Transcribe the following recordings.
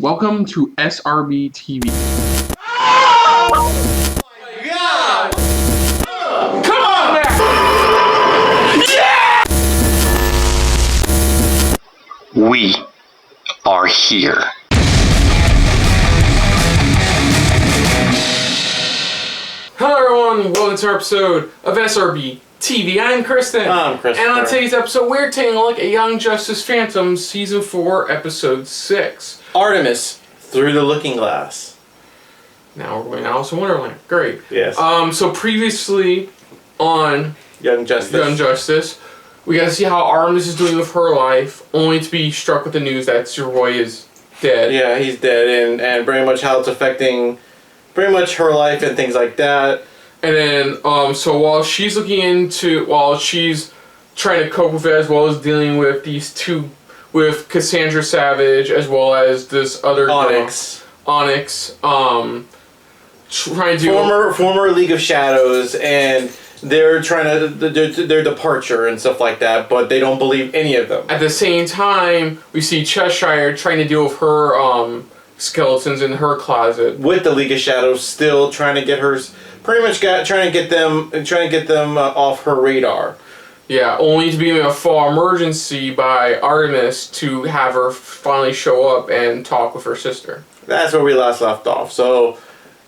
Welcome to SRB TV. Oh my God! Come on now! Yeah! We are here. Hello everyone, welcome to our episode of SRB TV. I'm Kristen. I'm Christopher. And on today's episode, we're taking a look at Young Justice Phantom Season 4, Episode 6. Artemis through the looking glass. Now we're going to Alice in Wonderland. Great. Yes. So previously on Young Justice. we got to see how Artemis is doing with her life, only to be struck with the news that your boy is dead. Yeah, he's dead, and pretty much how it's affecting pretty much her life and things like that. And then, so while she's trying to cope with it, as well as dealing with these two, with Cassandra Savage, as well as this other Onyx, trying to former League of Shadows, and they're trying to their departure and stuff like that, but they don't believe any of them. At the same time, we see Cheshire trying to deal with her skeletons in her closet. With the League of Shadows still trying to get her, trying to get them off her radar. Yeah, only to be in a full emergency by Artemis to have her finally show up and talk with her sister. That's where we last left off. So,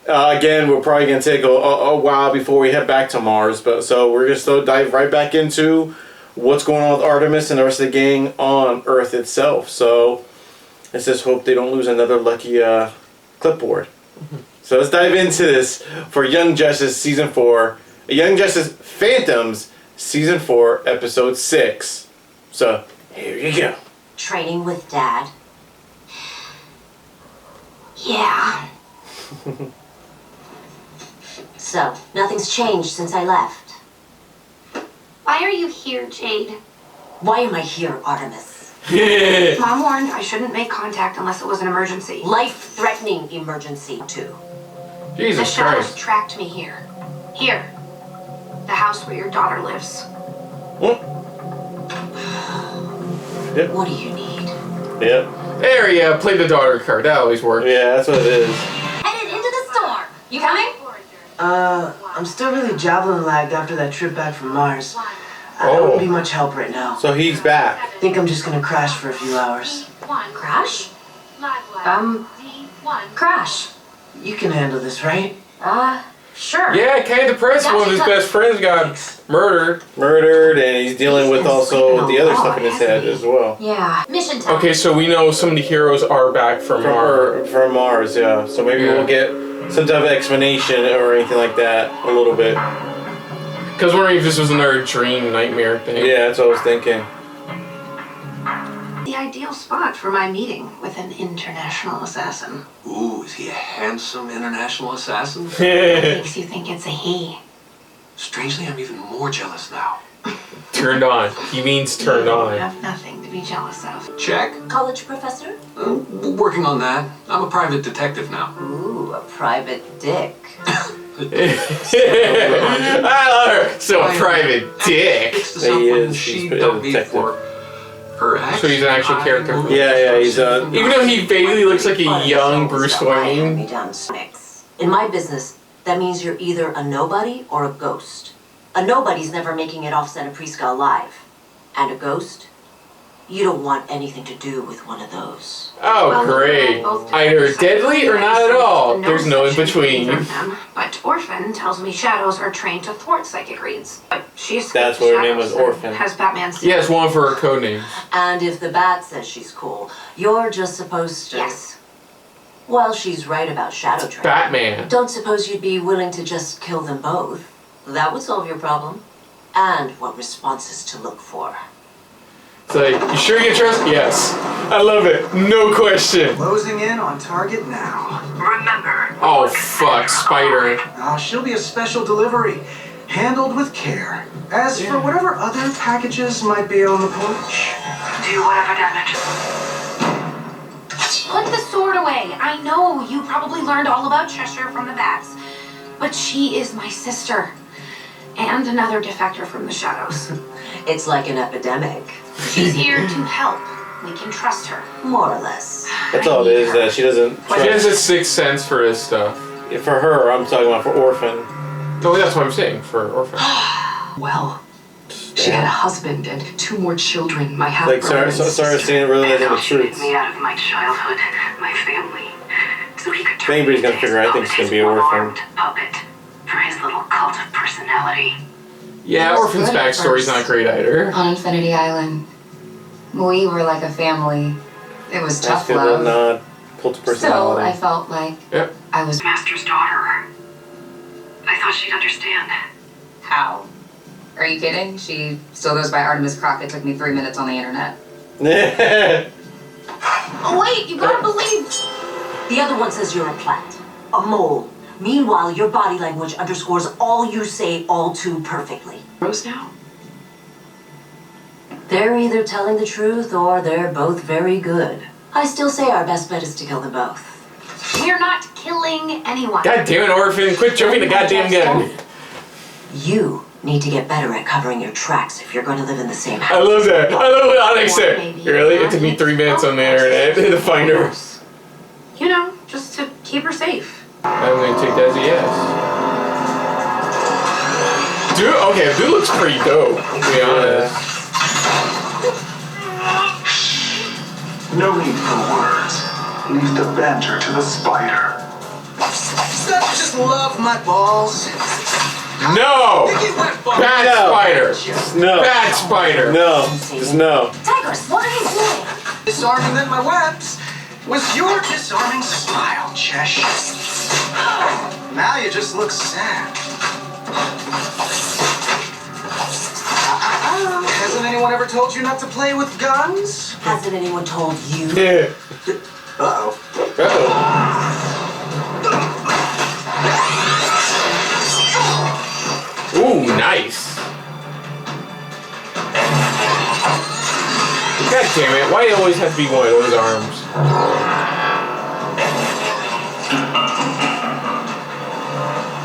again, we're probably going to take a while before we head back to Mars. So we're going to dive right back into what's going on with Artemis and the rest of the gang on Earth itself. So let's just hope they don't lose another lucky clipboard. Mm-hmm. So let's dive into this for Young Justice Season 4. Young Justice Phantoms Season 4, Episode 6. So, here you go. Training with Dad? Yeah. So, nothing's changed since I left. Why are you here, Jade? Why am I here, Artemis? Mom warned I shouldn't make contact unless it was an emergency. Life-threatening emergency, too. The Jesus shadows Christ. tracked me here. Here. The house where your daughter lives. Yep. What do you need? Yep. There, yeah, play the daughter card. That always works. Yeah, that's what it is. Headed into the storm. You coming? I'm still really javelin lagged after that trip back from Mars. I wouldn't be much help right now. So he's back. I think I'm just gonna crash for a few hours. Crash? Crash. You can handle this, right? Sure. Yeah, kind of depressed. One of his best friends got murdered. And he's dealing with also the other stuff in his head as well. Yeah. Mission time. Okay, so we know some of the heroes are back from Mars. From Mars, yeah. So maybe we'll get some type of explanation or anything like that a little bit. Because I'm wondering if this was another dream nightmare thing. Yeah, that's what I was thinking. The ideal spot for my meeting with an international assassin. Ooh, is he a handsome international assassin? Makes you think it's a he. Strangely, I'm even more jealous now. Turned on. He means turned You on. have nothing to be jealous of. Check. College professor? Working on that. I'm a private detective now. Ooh, a private dick. I love her. So a private dick. It's the He someone is. she He's a dubbed me detective. for her action. So he's an actual character. Yeah, he's Even though he vaguely looks like a young Bruce Wayne. In my business, that means you're either a nobody or a ghost. A nobody's never making it off Santa Prisca alive. And a ghost? You don't want anything to do with one of those. Oh, Well, great. both Either deadly or not at all. No There's no in such between. from them, but Orphan tells me shadows are trained to thwart psychic reads. But she escaped That's the what her name shadows was, Orphan. and has Batman's. Yes, one for her code name. And if the bat says she's cool, you're just supposed to... Yes. Well, she's right about shadow training. Batman. Don't suppose you'd be willing to just kill them both. That would solve your problem. And what responses to look for. It's like, you sure you can trust? Yes. I love it. No question. Closing in on target now. Remember. Oh, fuck. Spider. She'll be a special delivery, handled with care. As for whatever other packages might be on the porch. Do whatever damage. Put the sword away. I know you probably learned all about Cheshire from the bats, but she is my sister. And another defector from the shadows. It's like an epidemic. She's here to help. We can trust her. More or less. That's all it is. That she doesn't. She has a sixth sense for this stuff. For her, I'm talking about for Orphan. No, that's what I'm saying for Orphan. Well, she had a husband and 2 more children. My half Like brother Sarah's saying it really isn't the she took truth. me out of my childhood, my family, so he could If anybody's gonna figure it, I think it's gonna be Orphan. puppet for his little cult of personality. Yeah, That was Orphan's good at backstory's first. not great either. On Infinity Island, we were like a family. It was Nice tough good little love. nod. Cult of Still, personality. I felt like Yep. I was. Master's daughter. I thought she'd understand. How? Are you kidding? She still goes by Artemis Croc. It took me 3 minutes on the internet. Oh, wait, you gotta believe. The other one says you're a plant, a mole. Meanwhile, your body language underscores all you say all too perfectly. Rose now? They're either telling the truth or they're both very good. I still say our best bet is to kill them both. We're not killing anyone. God damn it, Orphan! Quit jumping the goddamn gun. You need to get better at covering your tracks if you're going to live in the same house. I love that. I love what Onyx said. Maybe Really? It took me 3 minutes on the internet to find her. You know, just to keep her safe. I'm gonna take that as a yes. Dude, okay, dude looks pretty dope, to be honest. No need for words. Leave the banter to the spider. Don't you just love my balls? No! Bad No. spider! No. Bad spider! No. Just no. Tigress, what are you doing? Disarming than my webs was your disarming smile, Chesh. Now you just look sad. Hasn't anyone ever told you not to play with guns? Hasn't anyone told you? Yeah. Uh-oh. Uh-oh. Ooh, nice. God damn it, why do it always have to be one of those arms?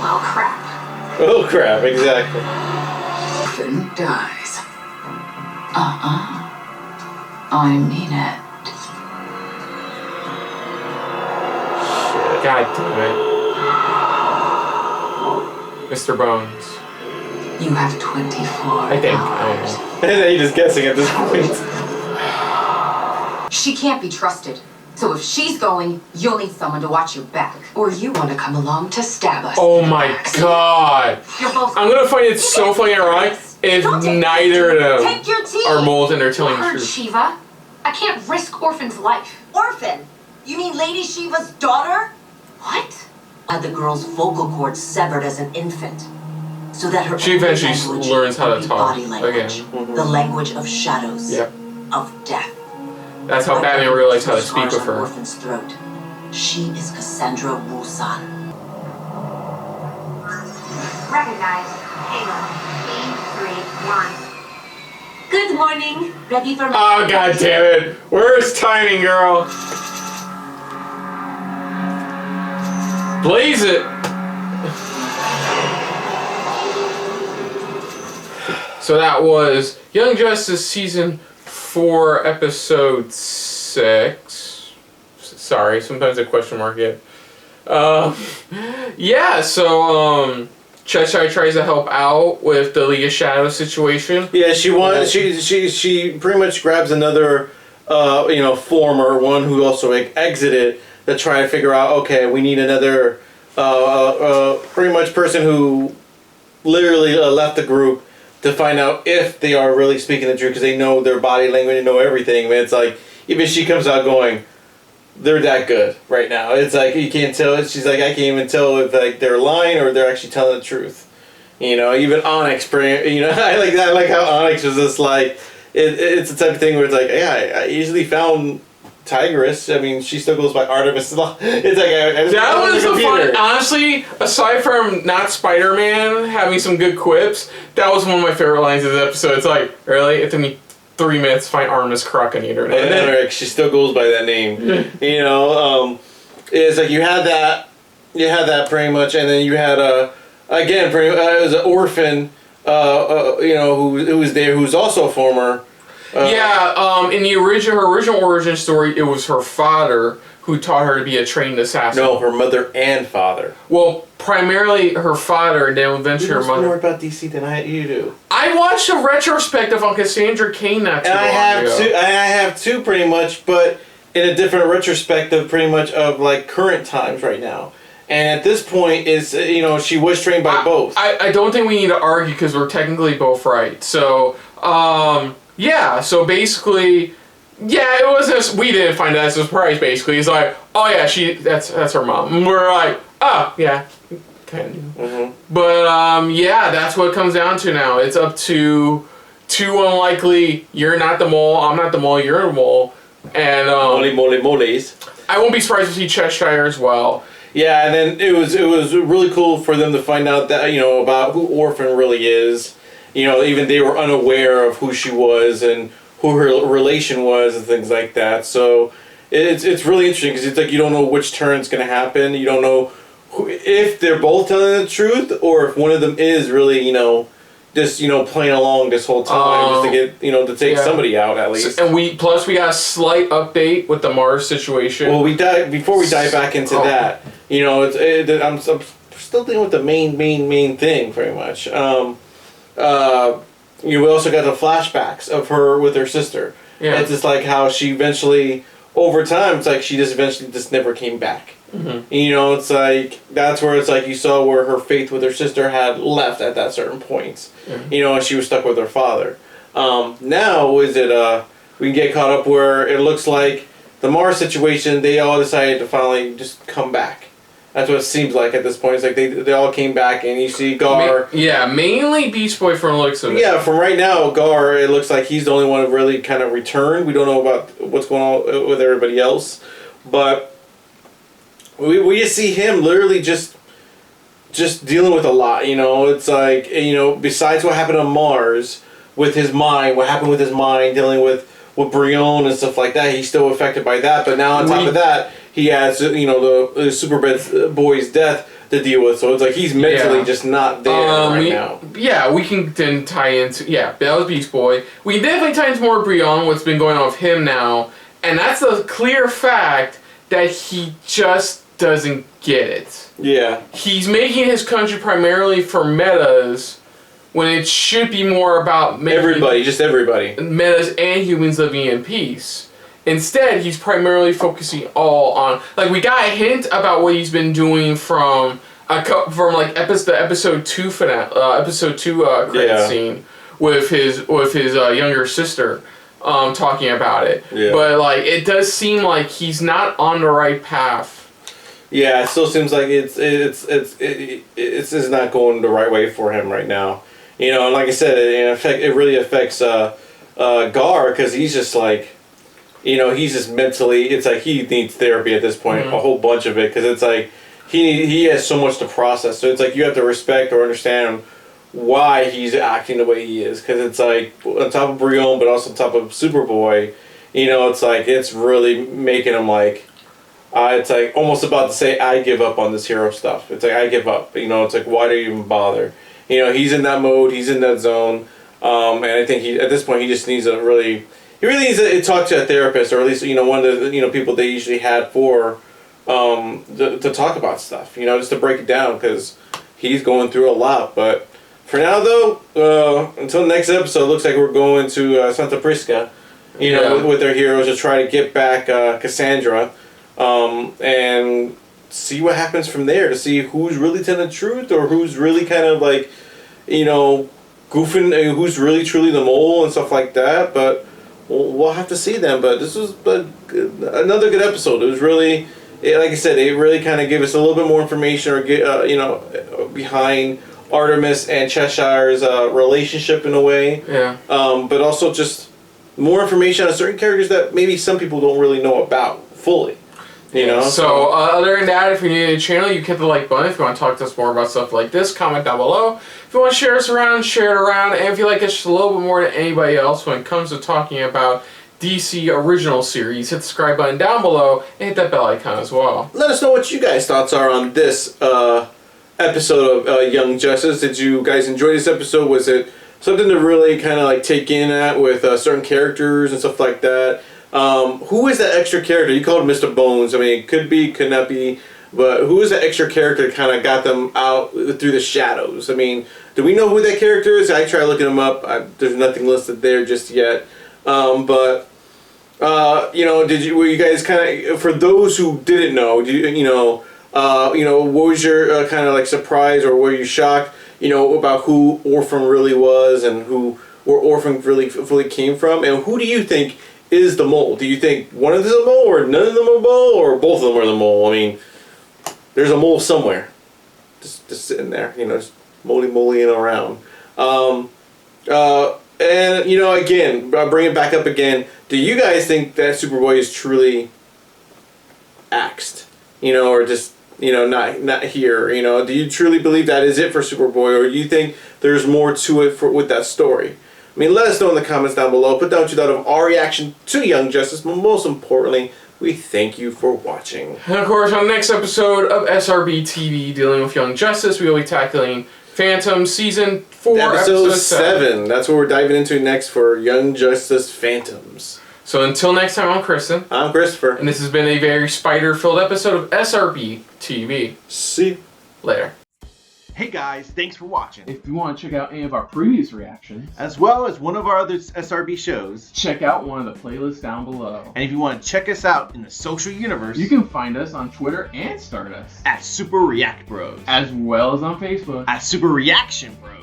Well, crap. Oh crap! Exactly. Then dies. I mean it. God damn it. Mr. Bones. You have 24 I think. I hours. don't know. And then you're just guessing at this point. She can't be trusted. So if she's going, you'll need someone to watch your back. Or you want to come along to stab us. Oh my god. You're both. I'm gonna find it so fucking ironic if Don't take neither of them Take your tea. are moles and they're You telling the heard truth. Shiva. I can't risk Orphan's life. Orphan? You mean Lady Shiva's daughter? What? Had the girl's vocal cords severed as an infant, so that her She only eventually language learns how to would be talk body language, again. the language of shadows, Yep. of death. That's how Like Batman the realized how to scars speak with on her. Orphan's throat. She is Cassandra Wusan. Recognize. Hagar. B31. Good morning. Ready for Oh god damn it. Where's timing, girl? Blaze it! So that was Young Justice Season 4, Episode 6. Sorry, sometimes a question mark it. Yeah, so, Cheshire tries to help out with the League of Shadows situation. Yeah, she wants. She pretty much grabs another, former one who also like, exited to try to figure out. Okay, we need another, pretty much person who literally left the group to find out if they are really speaking the truth because they know their body language, they know everything. Man, it's like even she comes out going, they're that good right now. It's like you can't tell. She's like, I can't even tell if like they're lying or they're actually telling the truth. You know, even Onyx, I like that. I like how Onyx was just like, it's the type of thing where it's like, yeah, I easily found Tigress. I mean, she still goes by Artemis. It's like I just That was the the computer. fun. Honestly, aside from not Spider-Man having some good quips, that was one of my favorite lines of the episode. It's like, really? It took me 3 minutes to find Artemis Croc on the internet. And then Eric, she still goes by that name. It's like you had that pretty much, and then you had it was an orphan, who was there, who's also a former, In the her original origin story, it was her father who taught her to be a trained assassin. No, her mother and father. Well, primarily her father, and then eventually her mother. You know more about DC than you do. I watched a retrospective on Cassandra Cain not too long ago. I have two pretty much, but in a different retrospective, pretty much of like current times right now. And at this point, she was trained by both. I don't think we need to argue because we're technically both right. So, so basically, it wasn't. We didn't find that as a surprise. Basically, it's like, oh yeah, that's her mom. And we're like, oh yeah, kind of. Mm-hmm. But that's what it comes down to now. It's up to two unlikely. You're not the mole. I'm not the mole. You're the mole. And moles. I won't be surprised to see Cheshire as well. Yeah, and then it was really cool for them to find out that about who Orphan really is. Even they were unaware of who she was and who her relation was and things like that. So it's really interesting because it's like you don't know which turn's going to happen. You don't know if they're both telling the truth or if one of them is really just playing along this whole time just to get to take somebody out at least. And we got a slight update with the Mars situation. Well, before we dive back into that, I'm still dealing with the main thing pretty much. We also got the flashbacks of her with her sister. Yeah. It's just like how she eventually, over time, it's like she just eventually just never came back. Mm-hmm. It's like that's where it's like you saw where her faith with her sister had left at that certain points. Mm-hmm. And she was stuck with her father. Now we can get caught up where it looks like the Mars situation. They all decided to finally just come back. That's what it seems like at this point. It's like they all came back, and you see Gar. Mainly Beast Boy from the looks of it. Yeah, from right now, Gar, it looks like he's the only one who really kind of returned. We don't know about what's going on with everybody else, but we just see him literally just dealing with a lot. It's like besides what happened on Mars with his mind, what happened with his mind, dealing with Brion and stuff like that, he's still affected by that. But now on top of that, he has the Superbad boy's death to deal with. So it's like he's mentally just not there right now. Yeah, we can then tie into that was Beast Boy. We can definitely tie into more Brion, what's been going on with him now, and that's a clear fact that he just doesn't get it. Yeah, he's making his country primarily for metas, when it should be more about everybody, metas and humans living in peace. Instead, he's primarily focusing all on we got a hint about what he's been doing from episode 2 credit scene with his younger sister talking about it. Yeah. But it does seem like he's not on the right path. Yeah, it still seems like it's not going the right way for him right now. And like I said, it really affects Gar because he's just he's just mentally, it's like he needs therapy at this point, a whole bunch of it, because it's like he has so much to process. So it's like you have to respect or understand why he's acting the way he is, because it's like on top of Brion, but also on top of Superboy, it's like it's really making him it's like almost about to say I give up on this hero stuff. It's like I give up. It's like why do you even bother? He's in that mode. He's in that zone. And I think at this point he just needs to really needs to talk to a therapist, or at least one of the people they usually had for to talk about stuff. Just to break it down, because he's going through a lot. But for now though, until the next episode, it looks like we're going to Santa Prisca, with their heroes to try to get back Cassandra, and see what happens from there, to see who's really telling the truth or who's really kind of goofing, who's really truly the mole and stuff like that. But we'll have to see them. But this was another good episode. It was really, like I said, it really kind of gave us a little bit more information or behind Artemis and Cheshire's relationship in a way. Yeah. But also just more information on certain characters that maybe some people don't really know about fully. So other than that, if you're new to the channel, you can hit the like button. If you want to talk to us more about stuff like this, comment down below. If you want to share us around, share it around. And if you like us just a little bit more than anybody else when it comes to talking about DC original series, hit the subscribe button down below and hit that bell icon as well. Let us know what you guys' thoughts are on this episode of Young Justice. Did you guys enjoy this episode? Was it something to really kind of like take in at with certain characters and stuff like that. Who is that extra character? You called him Mr. Bones. I mean, it could be, could not be, but who is that extra character that kind of got them out through the shadows? I mean, do we know who that character is? I tried looking him up. There's nothing listed there just yet. But you know, were you guys kind of, for those who didn't know, what was your kind of like surprise, or were you shocked, about who Orphan really was and where Orphan really fully came from? And who do you think is the mole? Do you think one of them is a mole, or none of them are a mole, or both of them are the mole? I mean, there's a mole somewhere, just sitting there, just molying around. And again, bring it back up again. Do you guys think that Superboy is truly axed? Or just not here? Do you truly believe that is it for Superboy, or do you think there's more to it with that story? I mean, let us know in the comments down below. Put down what you thought of our reaction to Young Justice, but most importantly, we thank you for watching. And of course, on the next episode of SRB TV dealing with Young Justice, we will be tackling Phantom Season 4, Episode 7. That's what we're diving into next for Young Justice Phantoms. So until next time, I'm Kristen. I'm Christopher. And this has been a very spider-filled episode of SRB TV. See you later. Hey guys, thanks for watching. If you want to check out any of our previous reactions, as well as one of our other SRB shows, check out one of the playlists down below. And if you want to check us out in the social universe, you can find us on Twitter and Stardust at Super React Bros, as well as on Facebook at Super Reaction Bros.